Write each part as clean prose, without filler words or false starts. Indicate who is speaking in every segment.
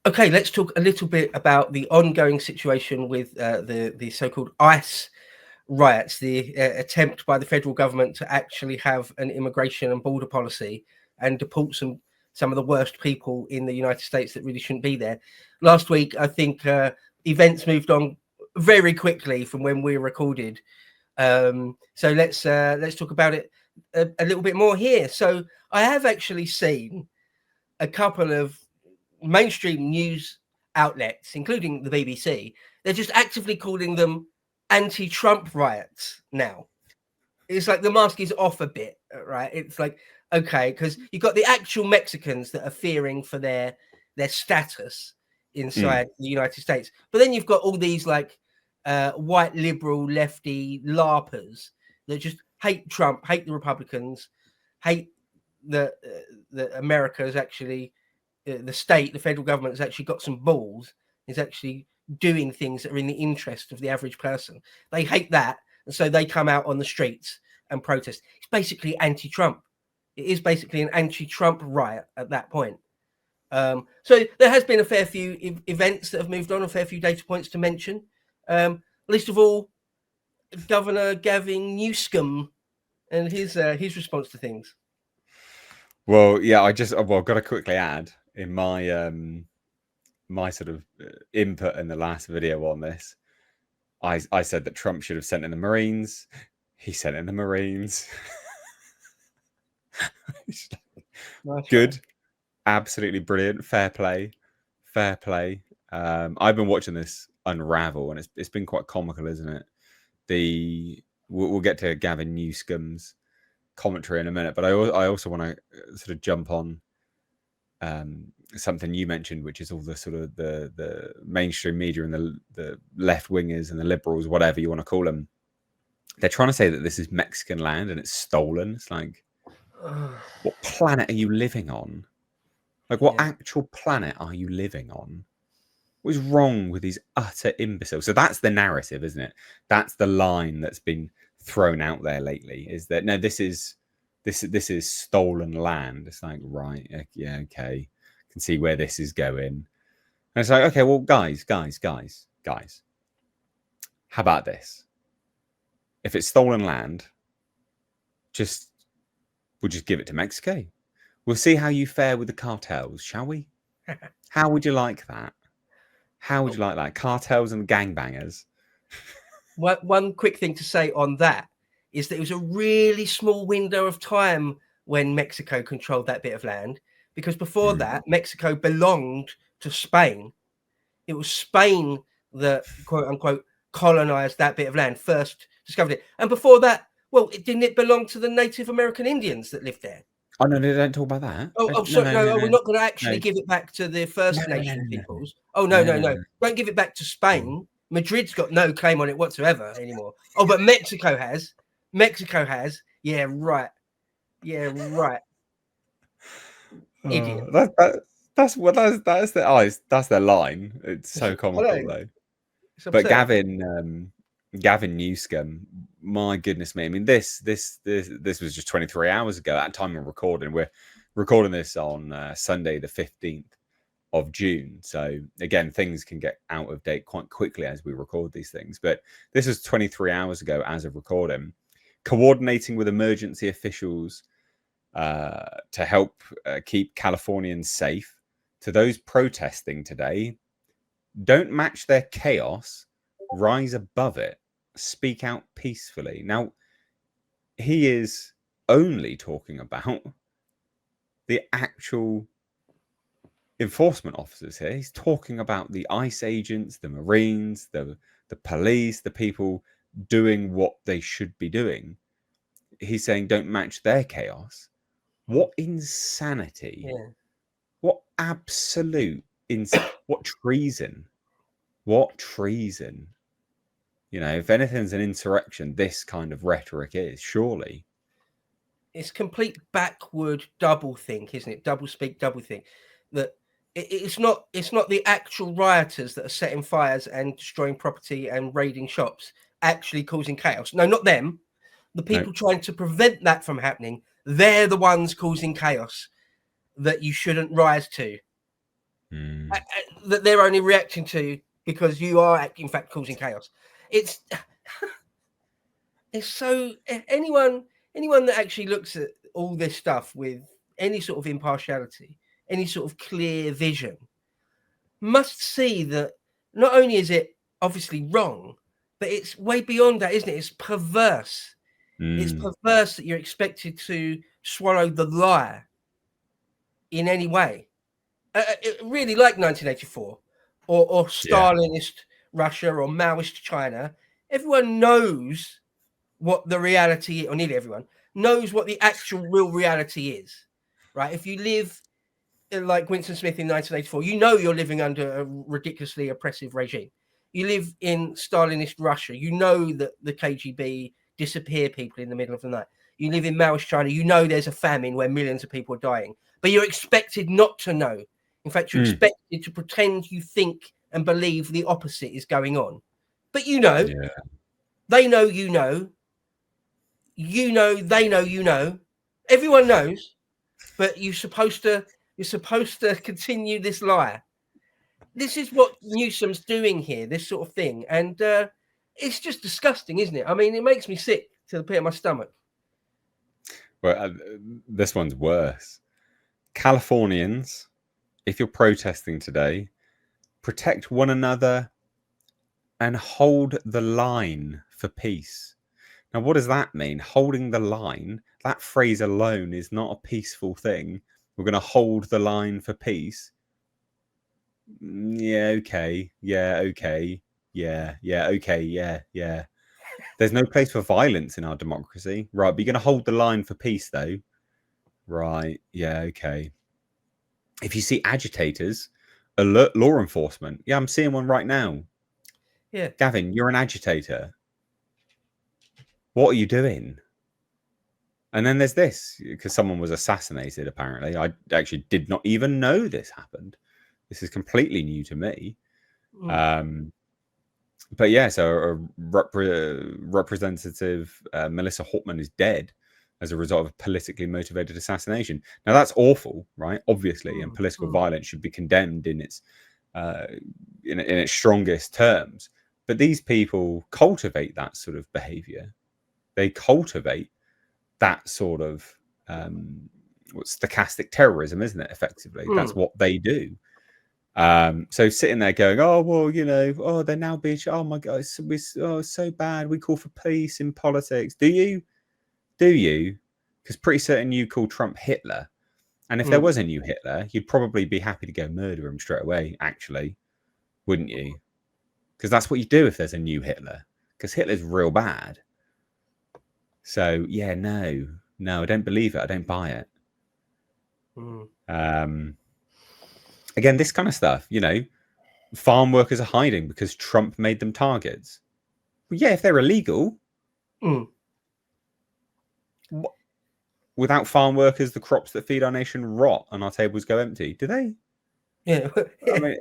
Speaker 1: Okay, let's talk a little bit about the ongoing situation with the so-called ICE riots, the attempt by the federal government to actually have an immigration and border policy and deport some of the worst people in the United States that really shouldn't be there. Last week, I think events moved on very quickly from when we recorded. So let's talk about it a little bit more here. So I have actually seen a couple of mainstream news outlets, including the BBC, they're just actively calling them anti-Trump riots now. It's like the mask is off a bit, right? It's like, okay, because you've got the actual Mexicans that are fearing for their status inside the United States, but then you've got all these like white liberal lefty larpers that just hate Trump, hate the Republicans, hate that America is actually the state, the federal government has actually got some balls, is actually doing things that are in the interest of the average person. They hate that, and so they come out on the streets and protest. It's basically anti-Trump. It is basically an anti-Trump riot at that point. So there has been a fair few events that have moved on, a fair few data points to mention. Least of all, Governor Gavin Newsom and his response to things.
Speaker 2: Well, yeah, I've got to quickly add in my my sort of input in the last video on this. I said that Trump should have sent in the Marines. He sent in the Marines. Good, absolutely brilliant, fair play. I've been watching this unravel, and it's been quite comical, isn't it? We'll get to Gavin Newsom's commentary in a minute, but I also want to sort of jump on something you mentioned, which is all the sort of the mainstream media and the left wingers and the liberals, whatever you want to call them. They're trying to say that this is Mexican land and it's stolen. It's like, what planet are you living on? Like, what actual planet are you living on? What is wrong with these utter imbeciles? So that's the narrative, isn't it? That's the line that's been thrown out there lately, is that no, this is stolen land. It's like, right, yeah, okay, can see where this is going. And it's like, okay, well, guys, how about this? If it's stolen land, we'll just give it to Mexico. We'll see how you fare with the cartels, shall we? How would you like that? How would you like that? Cartels and gangbangers.
Speaker 1: One quick thing to say on that is that it was a really small window of time when Mexico controlled that bit of land, because before that, Mexico belonged to Spain. It was Spain that, quote unquote, colonized that bit of land, first discovered it. And before that, well, didn't it belong to the Native American Indians that lived there?
Speaker 2: Oh, no, they don't talk about that.
Speaker 1: Sorry, no, we're not going to actually give it back to the First Nation peoples. Oh, no. Don't give it back to Spain. Madrid's got no claim on it whatsoever anymore. Oh, but Mexico has. Yeah, right. Idiot.
Speaker 2: That's their line. It's so comical though. But Gavin Newsom, my goodness me! I mean, this was just 23 hours ago at time of recording. We're recording this on Sunday, the 15th of June. So again, things can get out of date quite quickly as we record these things. But this was 23 hours ago as of recording. Coordinating with emergency officials to help keep Californians safe. To those protesting today, don't match their chaos. Rise above it. Speak out peacefully. Now, he is only talking about the actual enforcement officers here. He's talking about the ICE agents, the Marines, the police, the people doing what they should be doing. He's saying don't match their chaos. What insanity. Yeah. What absolute what treason. What treason. You know, if anything's an insurrection, this kind of rhetoric is, surely.
Speaker 1: It's complete backward double think, isn't it? Double speak, double think. That it's not the actual rioters that are setting fires and destroying property and raiding shops, actually causing chaos. No, not them. The people trying to prevent that from happening, they're the ones causing chaos that you shouldn't rise to. that they're only reacting to because you are, in fact, causing chaos. It's so anyone that actually looks at all this stuff with any sort of impartiality, any sort of clear vision, must see that not only is it obviously wrong, but it's way beyond that, isn't it? It's perverse. It's perverse that you're expected to swallow the lie in any way. Really, like 1984 or Stalinist Russia or Maoist China. Everyone knows what the reality, or nearly everyone knows what the actual real reality is, right? If you live like Winston Smith in 1984, you know you're living under a ridiculously oppressive regime. You live in Stalinist Russia, you know that the KGB disappear people in the middle of the night. You live in Maoist China, you know there's a famine where millions of people are dying, but you're expected not to know. In fact, you're expected to pretend you think and believe the opposite is going on. But you know, they know you know, they know you know, everyone knows, but you're supposed to continue this lie. This is what Newsom's doing here, this sort of thing. And it's just disgusting, isn't it? I mean, it makes me sick to the pit of my stomach.
Speaker 2: Well, this one's worse. Californians, if you're protesting today, protect one another and hold the line for peace. Now, what does that mean? Holding the line, that phrase alone is not a peaceful thing. We're going to hold the line for peace. Yeah, okay. Yeah, okay. Yeah, okay. Yeah. There's no place for violence in our democracy. Right, but you're going to hold the line for peace, though. Right, yeah, okay. If you see agitators, alert law enforcement. Yeah, I'm seeing one right now.
Speaker 1: Yeah.
Speaker 2: Gavin, you're an agitator. What are you doing? And then there's this, because someone was assassinated, apparently. I actually did not even know this happened. This is completely new to me. But yeah, so a representative, Melissa Hortman, is dead as a result of a politically motivated assassination. Now, that's awful, right? Obviously, and political violence should be condemned in its strongest terms. But these people cultivate that sort of behavior. They cultivate that sort of stochastic terrorism, isn't it? Effectively, that's what they do. So sitting there going, oh well, oh they're now being, oh my god, it's so bad. We call for peace in politics. Do you? Because pretty certain you call Trump Hitler, and if there was a new Hitler, you'd probably be happy to go murder him straight away. Actually, wouldn't you? Because that's what you do if there's a new Hitler. Because Hitler's real bad. So yeah, no, I don't believe it. I don't buy it. Again, this kind of stuff, farm workers are hiding because Trump made them targets. Well, yeah, if they're illegal, without farm workers, the crops that feed our nation rot and our tables go empty. Do they?
Speaker 1: Yeah.
Speaker 2: I mean,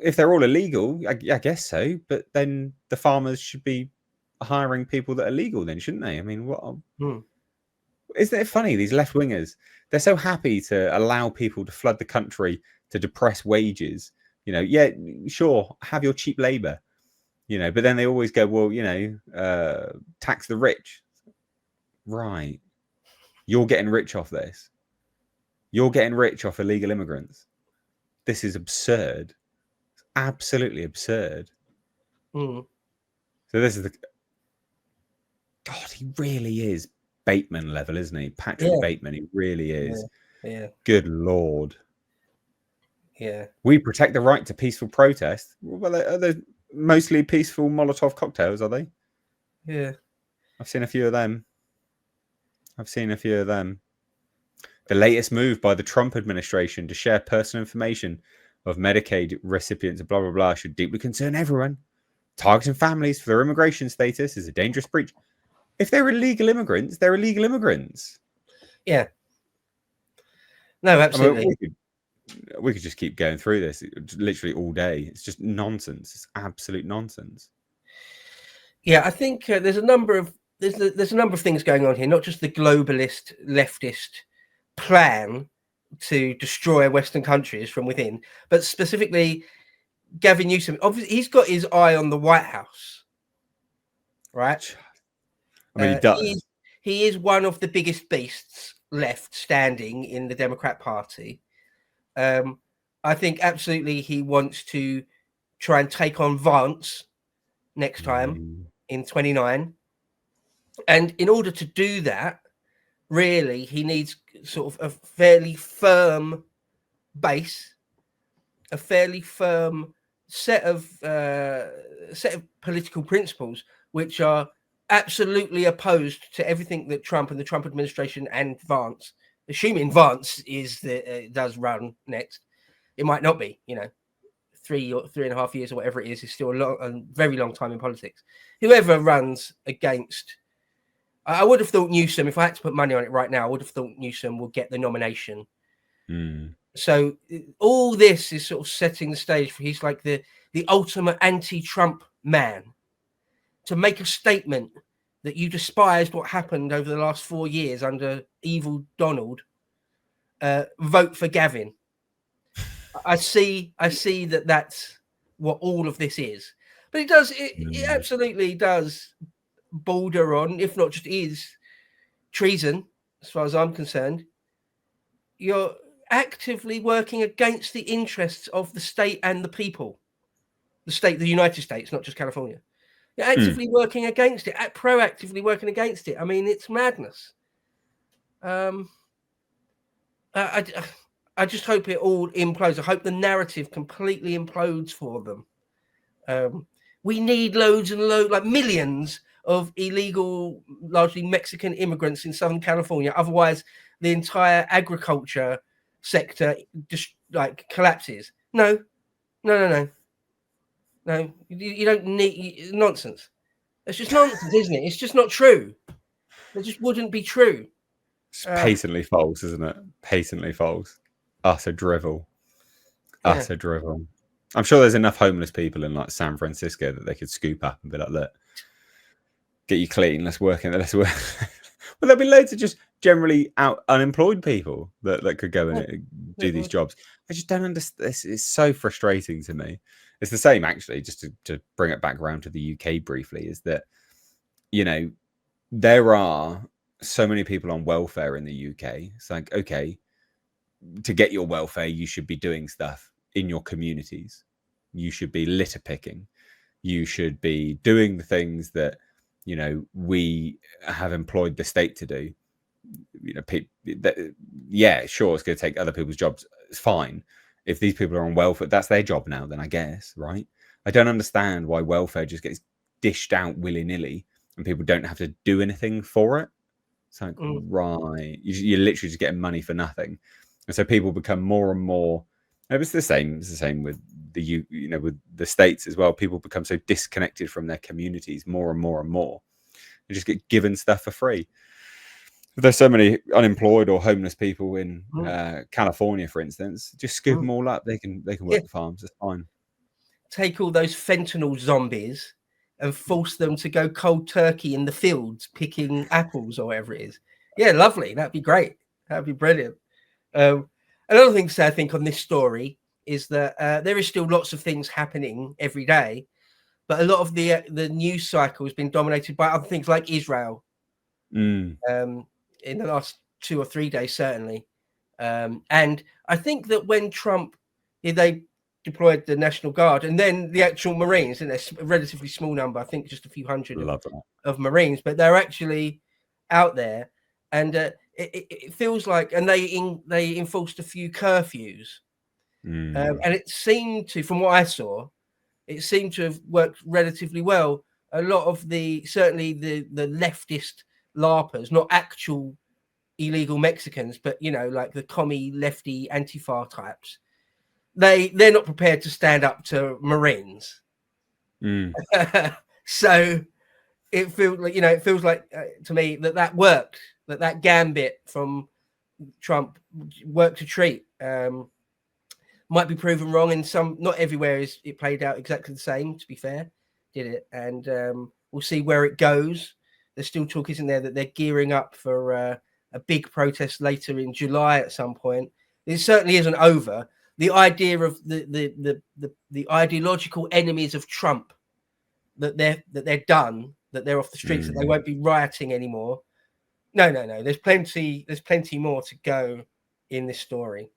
Speaker 2: if they're all illegal, I guess so. But then the farmers should be hiring people that are legal, then, shouldn't they? I mean, what? Isn't it funny? These left wingers, they're so happy to allow people to flood the country to depress wages. Yeah, sure, have your cheap labor, but then they always go, well, tax the rich. Right. You're getting rich off this. You're getting rich off illegal immigrants. This is absurd. It's absolutely absurd. So this is God, he really is Bateman level, isn't he? Patrick Bateman, he really is.
Speaker 1: Yeah.
Speaker 2: Good Lord.
Speaker 1: Yeah.
Speaker 2: We protect the right to peaceful protest. Well, are they mostly peaceful Molotov cocktails, are they?
Speaker 1: Yeah.
Speaker 2: I've seen a few of them. The latest move by the Trump administration to share personal information of Medicaid recipients, blah, blah, blah, should deeply concern everyone. Targeting families for their immigration status is a dangerous breach. If they're illegal immigrants, they're illegal immigrants.
Speaker 1: Yeah. No, absolutely.
Speaker 2: I mean, we could just keep going through this literally all day. It's just nonsense. It's absolute nonsense.
Speaker 1: Yeah, I think there's a number of things going on here. Not just the globalist leftist plan to destroy Western countries from within, but specifically Gavin Newsom. Obviously, he's got his eye on the White House, right?
Speaker 2: I mean, he does.
Speaker 1: He is one of the biggest beasts left standing in the Democrat Party. I think absolutely he wants to try and take on Vance next time in 29. And in order to do that, really, he needs sort of a fairly firm base, a fairly firm set of political principles, which are absolutely opposed to everything that Trump and the Trump administration and Vance, assuming Vance does run next. It might not be, 3.5 years or whatever it is still a very long time in politics. Whoever runs against, I would have thought Newsom, if I had to put money on it right now, I would have thought Newsom will get the nomination. So all this is sort of setting the stage for he's like the ultimate anti-Trump man, to make a statement that you despised what happened over the last 4 years under evil Donald. Vote for Gavin. I see that that's what all of this is, but it absolutely does border on, if not just is, treason, as far as I'm concerned. You're actively working against the interests of the state and the people. The United States, not just California. You're actively working against it, proactively working against it. I mean, it's madness. I just hope it all implodes. I hope the narrative completely implodes for them. We need loads and loads, like millions of illegal, largely Mexican immigrants in Southern California. Otherwise, the entire agriculture sector just collapses. No. You don't need nonsense. It's just nonsense, isn't it? It's just not true. It just wouldn't be true.
Speaker 2: It's patently false, isn't it? Patently false. Utter drivel. Utter drivel. I'm sure there's enough homeless people in like San Francisco that they could scoop up and be like, look, get you clean, let's work in it, let's work. Well, there'll be loads of just generally unemployed people that could go and do these jobs. I just don't understand. This is so frustrating to me. It's the same, actually, just to bring it back around to the UK briefly, is that, there are so many people on welfare in the UK. It's like, okay, to get your welfare, you should be doing stuff in your communities. You should be litter picking. You should be doing the things that, we have employed the state to do. Yeah, sure, it's going to take other people's jobs. It's fine. If these people are on welfare, that's their job now, then I guess, right? I don't understand why welfare just gets dished out willy-nilly and people don't have to do anything for it. It's like, right, you're literally just getting money for nothing. And so people become more and more, it's the same with with the states as well. People become so disconnected from their communities more and more and more. They just get given stuff for free. There's so many unemployed or homeless people in California, for instance. Just scoop them all up. They can work the farms. It's fine.
Speaker 1: Take all those fentanyl zombies and force them to go cold turkey in the fields picking apples or whatever it is. Yeah, lovely. That'd be great. That'd be brilliant. Another thing to say, I think, on this story is that there is still lots of things happening every day, but a lot of the news cycle has been dominated by other things like Israel. In the last 2 or 3 days, certainly. And I think that when Trump, they deployed the National Guard and then the actual Marines, and there's a relatively small number, I think just a few hundred of Marines, but they're actually out there. And it feels like, and they enforced a few curfews. And it seemed to, from what I saw, it seemed to have worked relatively well. A lot of certainly the leftist LARPers, not actual illegal Mexicans, but like the commie lefty Antifa types, they're not prepared to stand up to Marines. So it feels like to me that worked, that gambit from Trump worked a treat. Might be proven wrong in some, not everywhere is it played out exactly the same, to be fair, did it? And we'll see where it goes. There's still talk, isn't there, that they're gearing up for a big protest later in July at some point. It certainly isn't over. The idea of the ideological enemies of Trump, that they're done, that they're off the streets, that they won't be rioting anymore. No. There's plenty more to go in this story.